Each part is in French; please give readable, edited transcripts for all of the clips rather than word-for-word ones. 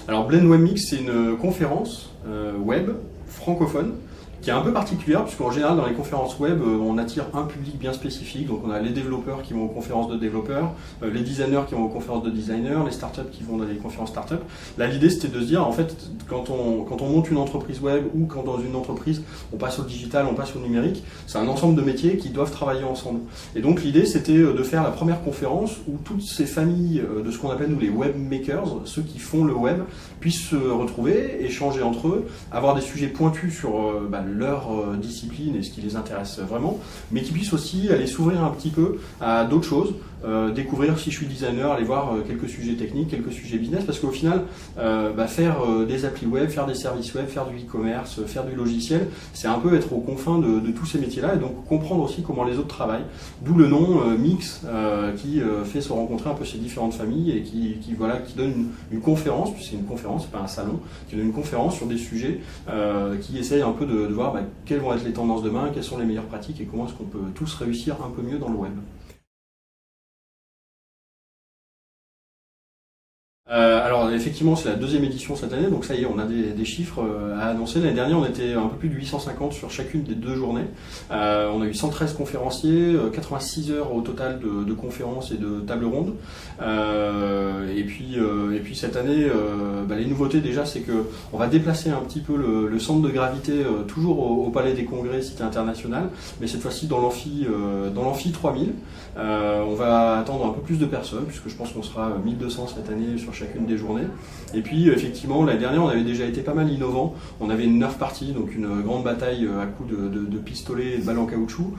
Alors Blend Web Mix, c'est une conférence web francophone qui est un peu particulière, puisqu'en général dans les conférences web, on attire un public bien spécifique. Donc on a les développeurs qui vont aux conférences de développeurs, les designers qui vont aux conférences de designers, les startups qui vont dans les conférences startups. Là, l'idée c'était de se dire, en fait, quand on monte une entreprise web ou quand dans une entreprise on passe au digital, on passe au numérique, c'est un ensemble de métiers qui doivent travailler ensemble. Et donc l'idée c'était de faire la première conférence où toutes ces familles de ce qu'on appelle nous les web makers, ceux qui font le web, puissent se retrouver, échanger entre eux, avoir des sujets pointus sur leur discipline et ce qui les intéresse vraiment, mais qui puissent aussi aller s'ouvrir un petit peu à d'autres choses, découvrir, si je suis designer, aller voir quelques sujets techniques, quelques sujets business, parce qu'au final, faire des applis web, faire des services web, faire du e-commerce, faire du logiciel, c'est un peu être aux confins de tous ces métiers-là, et donc comprendre aussi comment les autres travaillent, d'où le nom Mix, qui fait se rencontrer un peu ces différentes familles et qui donne une conférence, puisque c'est une conférence, c'est pas un salon, qui donne une conférence sur des sujets qui essayent un peu de voir quelles vont être les tendances demain, quelles sont les meilleures pratiques et comment est-ce qu'on peut tous réussir un peu mieux dans le web. Alors effectivement c'est la deuxième édition cette année, donc ça y est, on a des chiffres à annoncer. L'année dernière on était un peu plus de 850 sur chacune des deux journées. On a eu 113 conférenciers, 86 heures au total de conférences et de tables rondes. Et puis cette année, les nouveautés déjà c'est que on va déplacer un petit peu le centre de gravité toujours au Palais des Congrès, Cité Internationale, mais cette fois-ci dans l'amphi 3000. On va attendre un peu plus de personnes puisque je pense qu'on sera 1200 cette année sur chacune des journées. Et puis effectivement l'année dernière on avait déjà été pas mal innovant. On avait une Nerf Party, donc une grande bataille à coups de pistolets et de balles en caoutchouc,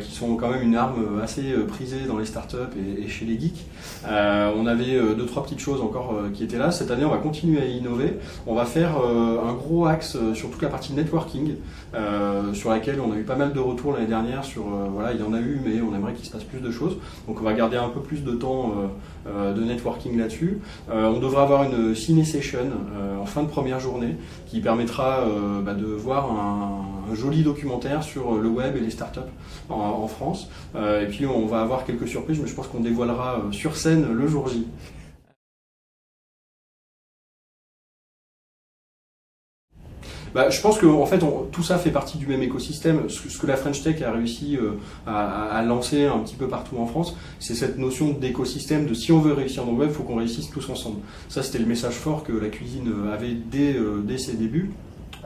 qui sont quand même une arme assez prisée dans les startups et chez les geeks. On avait deux trois petites choses encore qui étaient là. Cette année on va continuer à innover. On va faire un gros axe sur toute la partie networking, sur laquelle on a eu pas mal de retours l'année dernière sur il y en a eu mais on aimerait qu'il se passe plus de choses. Donc on va garder un peu plus de temps de networking là-dessus. On devrait avoir une ciné session en fin de première journée qui permettra de voir un joli documentaire sur le web et les startups en France. Et puis on va avoir quelques surprises, mais je pense qu'on dévoilera sur scène le jour J. Je pense que en fait, tout ça fait partie du même écosystème. Ce que la French Tech a réussi à lancer un petit peu partout en France, c'est cette notion d'écosystème, de si on veut réussir dans le web, il faut qu'on réussisse tous ensemble. Ça, c'était le message fort que la cuisine avait dès ses débuts.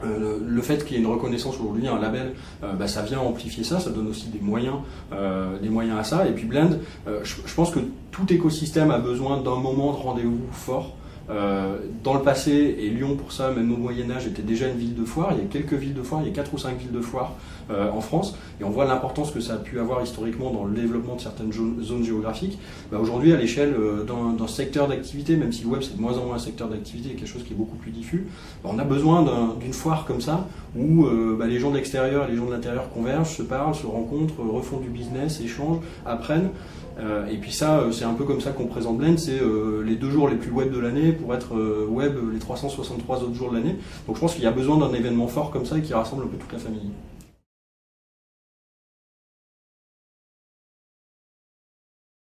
Le fait qu'il y ait une reconnaissance aujourd'hui, un label, ça vient amplifier ça, ça donne aussi des moyens à ça. Et puis Blend, je pense que tout écosystème a besoin d'un moment de rendez-vous fort. Dans le passé, et Lyon pour ça, même au Moyen-Âge, était déjà une ville de foire. Il y a quelques villes de foire, il y a 4 ou 5 villes de foire en France, et on voit l'importance que ça a pu avoir historiquement dans le développement de certaines zones géographiques. Aujourd'hui, à l'échelle d'un secteur d'activité, même si le web c'est de moins en moins un secteur d'activité, quelque chose qui est beaucoup plus diffus, on a besoin d'une foire comme ça, où les gens de l'extérieur et les gens de l'intérieur convergent, se parlent, se rencontrent, refont du business, échangent, apprennent. Et puis ça, c'est un peu comme ça qu'on présente Blend, c'est les 2 jours les plus web de l'année pour être web les 363 autres jours de l'année. Donc je pense qu'il y a besoin d'un événement fort comme ça et qui rassemble un peu toute la famille.